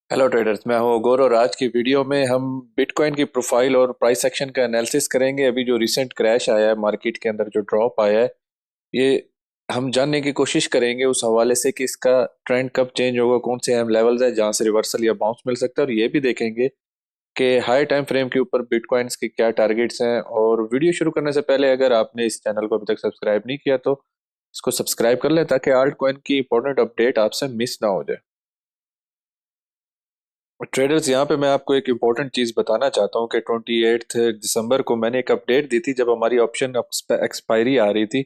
Hello traders, मैं हूँ गौरव और आज की वीडियो में हम बिटकॉइन की प्रोफाइल और प्राइस एक्शन का एनालिसिस करेंगे। अभी जो रिसेंट क्रैश आया है मार्केट के अंदर, जो ड्रॉप आया है, ये हम जानने की कोशिश करेंगे उस हवाले से कि इसका ट्रेंड कब चेंज होगा, कौन से अहम लेवल्स हैं जहां से रिवर्सल या बाउंस मिल सकता है। और ये भी देखेंगे कि हाई टाइम फ्रेम के ऊपर बिटकॉइंस के क्या टारगेट्स हैं। और वीडियो शुरू करने से पहले अगर आपने इस चैनल को अभी तक सब्सक्राइब नहीं किया तो इसको सब्सक्राइब कर लें ताकि आल्ट कॉइन की इंपॉर्टेंट अपडेट आपसे मिस ना हो जाए। ट्रेडर्स, यहाँ पे मैं आपको एक इम्पोर्टेंट चीज़ बताना चाहता हूँ कि 28 दिसंबर को मैंने एक अपडेट दी थी जब हमारी ऑप्शन एक्सपायरी आ रही थी।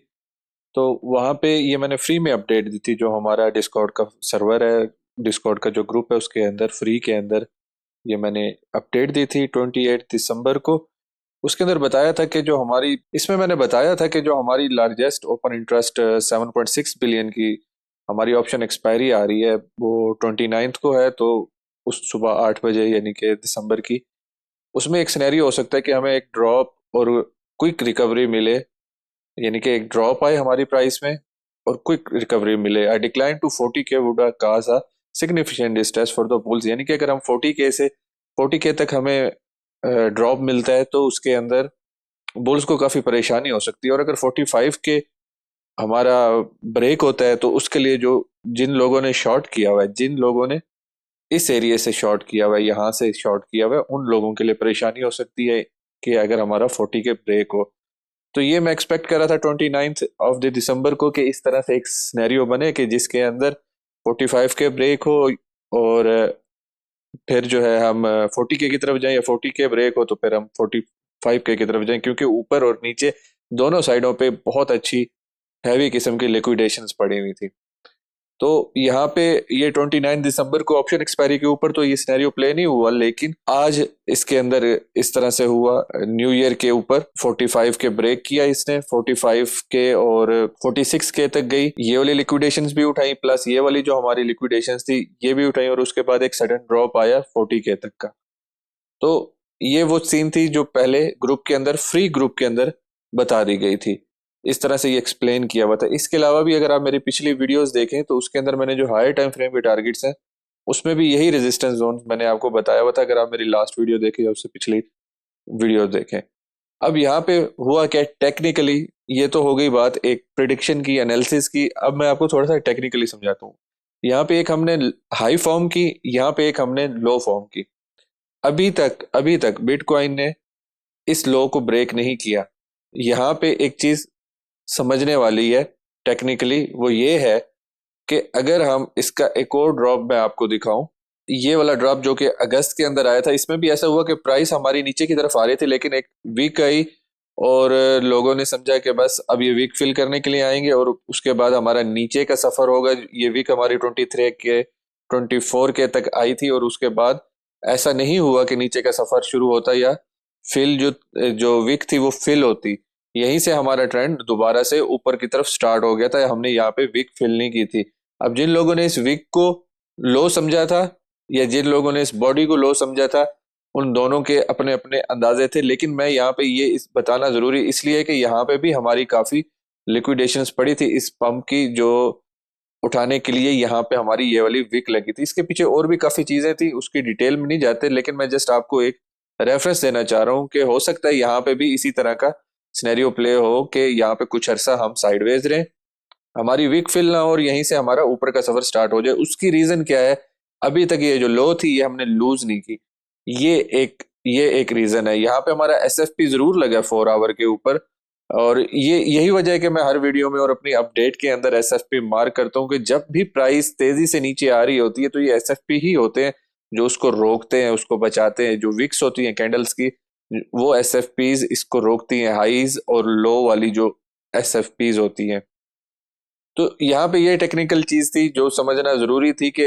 तो वहाँ पे ये मैंने फ्री में अपडेट दी थी। जो हमारा डिस्कॉर्ड का सर्वर है, डिस्कॉर्ड का जो ग्रुप है, उसके अंदर फ्री के अंदर ये मैंने अपडेट दी थी 28 दिसंबर को। उसके अंदर बताया था कि जो हमारी इसमें मैंने बताया था कि जो हमारी लार्जेस्ट ओपन इंटरेस्ट 7.6 बिलियन की हमारी ऑप्शन एक्सपायरी आ रही है वो 29 को है। तो उस सुबह 8 बजे यानी कि दिसंबर की, उसमें एक सिनेरियो हो सकता है कि हमें एक ड्रॉप और क्विक रिकवरी मिले। यानी कि एक ड्रॉप आए हमारी प्राइस में और क्विक रिकवरी मिले। I decline to 40K would cause a significant distress for the bulls. यानी कि अगर हम 40K से 40K तक हमें ड्रॉप मिलता है तो उसके अंदर बुल्स को काफी परेशानी हो सकती है। और अगर 45K हमारा ब्रेक होता है तो उसके लिए जो जिन लोगों ने शॉर्ट किया हुआ है, जिन लोगों ने इस एरिया से शॉर्ट किया हुआ है, यहाँ से शॉर्ट किया हुआ है, उन लोगों के लिए परेशानी हो सकती है कि अगर हमारा 40K ब्रेक हो। तो ये मैं एक्सपेक्ट कर रहा था 29 ऑफ द दिसंबर को कि इस तरह से एक सिनेरियो बने कि जिसके अंदर 45K ब्रेक हो और फिर जो है हम 40K की तरफ जाएं, या 40K ब्रेक हो तो फिर हम 45K की तरफ जाएं, क्योंकि ऊपर और नीचे दोनों साइडों पे बहुत अच्छी हैवी किस्म की लिक्विडेशंस पड़ी हुई थी। तो यहाँ पे ये 29 दिसंबर को ऑप्शन एक्सपायरी के ऊपर तो ये सिनेरियो प्ले नहीं हुआ, लेकिन आज इसके अंदर इस तरह से हुआ। न्यू ईयर के ऊपर 45 के ब्रेक किया इसने, 45K और 46K तक गई। ये वाली लिक्विडेशंस भी उठाई, प्लस ये वाली जो हमारी लिक्विडेशंस थी ये भी उठाई, और उसके बाद एक सडन ड्रॉप आया 40K तक का। तो ये वो सीन थी जो पहले ग्रुप के अंदर, फ्री ग्रुप के अंदर बता दी गई थी। इस तरह से ये एक्सप्लेन किया हुआ था। इसके अलावा भी अगर आप मेरी पिछली वीडियोस देखें तो उसके अंदर मैंने जो हायर टाइम फ्रेम के टारगेट्स हैं उसमें भी यही रेजिस्टेंस जोन मैंने आपको बताया हुआ था, अगर आप मेरी लास्ट वीडियो देखें या उससे पिछली वीडियो देखें। अब यहाँ पे हुआ क्या टेक्निकली, ये तो हो गई बात एक प्रिडिक्शन की, एनालिसिस की। अब मैं आपको थोड़ा सा टेक्निकली समझाता हूँ। यहाँ पे एक हमने हाई फॉर्म की, यहाँ पे एक हमने लो फॉर्म की। अभी तक बिटकॉइन ने इस लो को ब्रेक नहीं किया। यहाँ पे एक चीज समझने वाली है टेक्निकली, वो ये है कि अगर हम इसका एक और ड्रॉप मैं आपको दिखाऊं, ये वाला ड्रॉप जो कि अगस्त के अंदर आया था, इसमें भी ऐसा हुआ कि प्राइस हमारी नीचे की तरफ आ रही थी, लेकिन एक वीक आई और लोगों ने समझा कि बस अब ये वीक फिल करने के लिए आएंगे और उसके बाद हमारा नीचे का सफर होगा। ये वीक हमारी 23 के 24K तक आई थी और उसके बाद ऐसा नहीं हुआ कि नीचे का सफर शुरू होता या फिल जो जो वीक थी वो फिल होती। यहीं से हमारा ट्रेंड दोबारा से ऊपर की तरफ स्टार्ट हो गया था। हमने यहाँ पे वीक फिल नहीं की थी। अब जिन लोगों ने इस वीक को लो समझा था या जिन लोगों ने इस बॉडी को लो समझा था, उन दोनों के अपने अपने अंदाजे थे। लेकिन मैं यहाँ पे ये इस बताना जरूरी इसलिए है कि यहाँ पे भी हमारी काफी लिक्विडेशंस पड़ी थी इस पंप की, जो उठाने के लिए यहाँ पे हमारी ये वाली विक लगी थी। इसके पीछे और भी काफी चीजें थी, उसकी डिटेल में नहीं जाते, लेकिन मैं जस्ट आपको एक रेफरेंस देना चाह रहा हूँ कि हो सकता है यहाँ पे भी इसी तरह का सिनेरियो प्ले हो कि यहाँ पे कुछ अरसा हम साइडवेज रहें, हमारी वीक फिल ना हो और यहीं से हमारा ऊपर का सफर स्टार्ट हो जाए। उसकी रीजन क्या है? अभी तक ये जो लो थी ये हमने लूज नहीं की। ये एक रीजन है। यहाँ पे हमारा एसएफपी जरूर लगा 4 आवर के ऊपर, और ये यही वजह है कि मैं हर वीडियो में और अपनी अपडेट के अंदर एसएफपी मार्क करता हूँ कि जब भी प्राइस तेजी से नीचे आ रही होती है तो ये एसएफपी ही होते हैं जो उसको रोकते हैं, उसको बचाते हैं। जो विक्स होती हैं कैंडल्स की, वो एसएफपीज इसको रोकती हैं, हाईज और लो वाली जो एसएफपीज होती हैं। तो यहाँ पे ये टेक्निकल चीज थी जो समझना जरूरी थी कि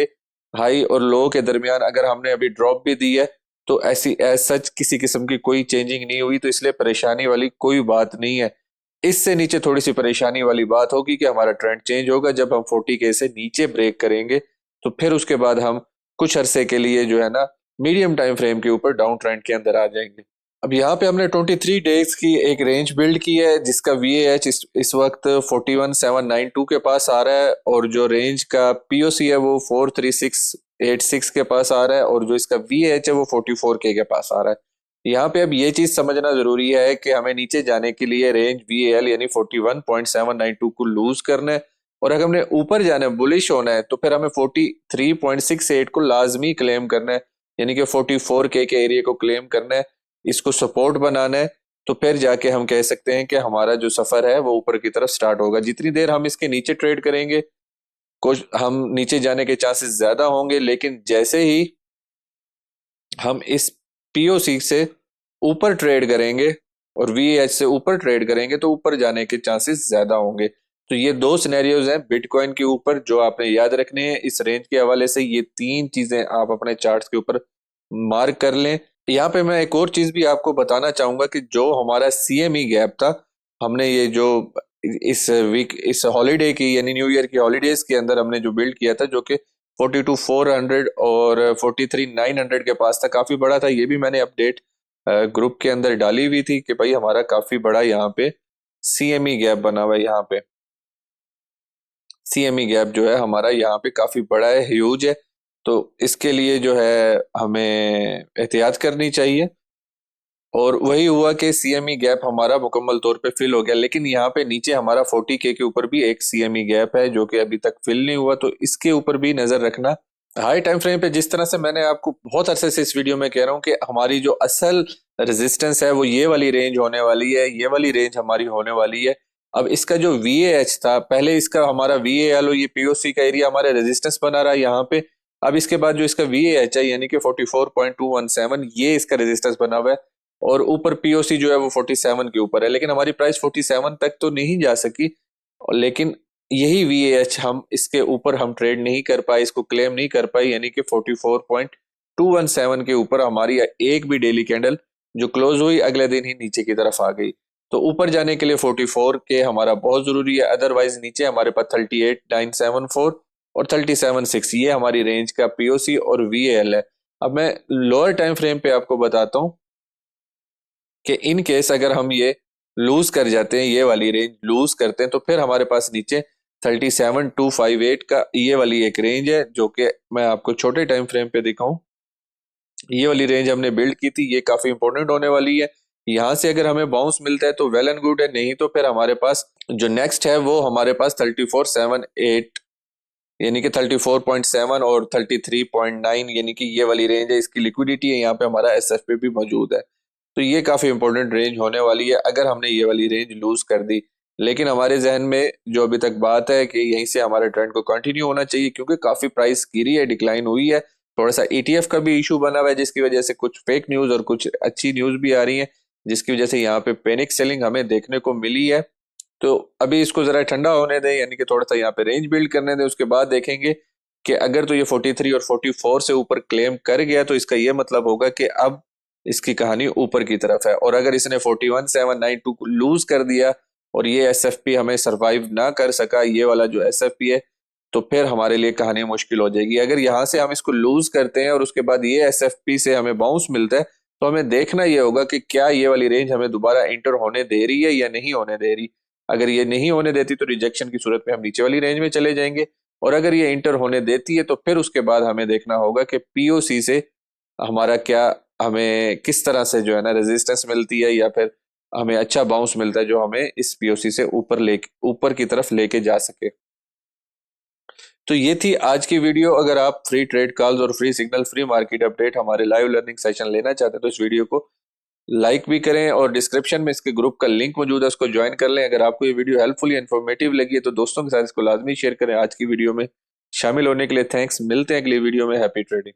हाई और लो के दरमियान अगर हमने अभी ड्रॉप भी दी है तो ऐसी एज सच किसी किस्म की कोई चेंजिंग नहीं हुई, तो इसलिए परेशानी वाली कोई बात नहीं है। इससे नीचे थोड़ी सी परेशानी वाली बात होगी कि हमारा ट्रेंड चेंज होगा जब हम 40K से नीचे ब्रेक करेंगे। तो फिर उसके बाद हम कुछ अरसे के लिए जो है ना मीडियम टाइम फ्रेम के ऊपर डाउन ट्रेंड के अंदर आ जाएंगे। अब यहाँ पे हमने 23 डेज की एक रेंज बिल्ड की है जिसका VAH इस वक्त 41792 के पास आ रहा है, और जो रेंज का POC है वो 436 86 के पास आ रहा है और जो इसका VAH है वो 44K के पास आ रहा है। यहाँ पे अब ये चीज समझना जरूरी है कि हमें नीचे जाने के लिए रेंज VAL यानी 41.792 को लूज करना है, और अगर हमने ऊपर जाना है, बुलिश होना है, तो फिर हमें 43.68 को लाजमी क्लेम करना है, यानी कि 44K के एरिया को क्लेम करना है, इसको सपोर्ट बनाना है। तो फिर जाके हम कह सकते हैं कि हमारा जो सफर है वो ऊपर की तरफ स्टार्ट होगा। जितनी देर हम इसके नीचे ट्रेड करेंगे, कुछ हम नीचे जाने के चांसेस ज्यादा होंगे, लेकिन जैसे ही हम इस POC से ऊपर ट्रेड करेंगे और VAH से ऊपर ट्रेड करेंगे तो ऊपर जाने के चांसेस ज्यादा होंगे। तो ये दो सिनेरियोज हैं बिटकॉइन के ऊपर जो आपने याद रखने हैं। इस रेंज के हवाले से ये तीन चीजें आप अपने चार्ट्स के ऊपर मार्क कर लें। यहाँ पे मैं एक और चीज भी आपको बताना चाहूंगा कि जो हमारा CME गैप था, हमने ये जो इस वीक, इस हॉलीडे की यानी न्यू ईयर की हॉलीडेज के अंदर हमने जो बिल्ड किया था, जो कि 42,400 और 43,900 के पास था, काफी बड़ा था। ये भी मैंने अपडेट ग्रुप के अंदर डाली हुई थी कि भाई हमारा काफी बड़ा यहाँ पे CME गैप बना हुआ है। यहाँ पे CME गैप जो है हमारा यहाँ पे काफी बड़ा है, ह्यूज है। तो इसके लिए जो है हमें एहतियात करनी चाहिए। और वही हुआ कि CME गैप हमारा मुकम्मल तौर पे फिल हो गया, लेकिन यहाँ पे नीचे हमारा 40K के ऊपर भी एक CME गैप है जो कि अभी तक फिल नहीं हुआ, तो इसके ऊपर भी नजर रखना। हाई टाइम फ्रेम पे जिस तरह से मैंने आपको बहुत अरसे से इस वीडियो में कह रहा हूँ कि हमारी जो असल रेजिस्टेंस है वो ये वाली रेंज होने वाली है, ये वाली रेंज हमारी होने वाली है। अब इसका जो VAH था, पहले इसका हमारा VAL और ये POC का एरिया हमारे रेजिस्टेंस बना रहा है यहाँ पे। अब इसके बाद जो इसका VAH है यानी कि 44.217, ये इसका रेजिस्टेंस बना हुआ है, और ऊपर POC जो है वो 47 के ऊपर है। लेकिन हमारी प्राइस 47 तक तो नहीं जा सकी, लेकिन यही VAH हम इसके ऊपर हम ट्रेड नहीं कर पाए, इसको क्लेम नहीं कर पाए, यानी कि 44.217 के ऊपर हमारी एक भी डेली कैंडल जो क्लोज हुई अगले दिन ही नीचे की तरफ आ गई। तो ऊपर जाने के लिए 44 के हमारा बहुत जरूरी है, अदरवाइज नीचे हमारे पास 38,974 और 37,6 ये हमारी रेंज का POC और VAL है। अब मैं लोअर टाइम फ्रेम पे आपको बताता हूं कि इन केस अगर हम ये लूज कर जाते हैं, ये वाली रेंज लूज करते हैं, तो फिर हमारे पास नीचे 37,258 का ये वाली एक रेंज है, जो कि मैं आपको छोटे टाइम फ्रेम पे दिखाऊं। ये वाली रेंज हमने बिल्ड की थी, ये काफी इंपॉर्टेंट होने वाली है। यहाँ से अगर हमें बाउंस मिलता है तो वेल एंड गुड है, नहीं तो फिर हमारे पास जो नेक्स्ट है वो हमारे पास 3478 यानी कि 34.7 और 33.9 यानी कि ये वाली रेंज है, इसकी लिक्विडिटी है। यहाँ पे हमारा SFP भी मौजूद है। तो ये काफी इंपॉर्टेंट रेंज होने वाली है अगर हमने ये वाली रेंज लूज कर दी। लेकिन हमारे जहन में जो अभी तक बात है कि यहीं से हमारे ट्रेंड को कंटिन्यू होना चाहिए, क्योंकि काफी प्राइस गिरी है, डिक्लाइन हुई है। थोड़ा सा ETF का भी इशू बना हुआ है, जिसकी वजह से कुछ फेक न्यूज और कुछ अच्छी न्यूज भी आ रही है, जिसकी वजह से यहाँ पे पैनिक सेलिंग हमें देखने को मिली है। तो अभी इसको जरा ठंडा होने दें, यानी कि थोड़ा सा यहाँ पे रेंज बिल्ड करने दें, उसके बाद देखेंगे कि अगर तो ये 43 और 44 से ऊपर क्लेम कर गया तो इसका ये मतलब होगा कि अब इसकी कहानी ऊपर की तरफ है। और अगर इसने 41,792 को लूज कर दिया और ये SFP हमें सरवाइव ना कर सका, ये वाला जो SFP है, तो फिर हमारे लिए कहानी मुश्किल हो जाएगी। अगर यहाँ से हम इसको लूज करते हैं और उसके बाद ये SFP से हमें बाउंस मिलता है, तो हमें देखना ये होगा कि क्या ये वाली रेंज हमें दोबारा इंटर होने दे रही है या नहीं होने दे रही। अगर ये नहीं होने देती तो रिजेक्शन की सूरत में हम नीचे वाली रेंज में चले जाएंगे, और अगर ये इंटर होने देती है तो फिर उसके बाद हमें देखना होगा कि POC से हमारा क्या, हमें किस तरह से जो है ना रेजिस्टेंस मिलती है, या फिर हमें अच्छा बाउंस मिलता है जो हमें इस POC से ऊपर की तरफ लेके जा सके। तो ये थी आज की वीडियो। अगर आप फ्री ट्रेड कॉल्स और free signal, free market update, हमारे लाइव लर्निंग सेशन लेना चाहते हैं तो इस वीडियो को लाइक भी करें, और डिस्क्रिप्शन में इसके ग्रुप का लिंक मौजूद है, उसको ज्वाइन कर लें। अगर आपको ये वीडियो हेल्पफुल या इन्फॉर्मेटिव लगी है तो दोस्तों के साथ इसको लाजमी शेयर करें। आज की वीडियो में शामिल होने के लिए थैंक्स। मिलते हैं अगली वीडियो में। Happy trading.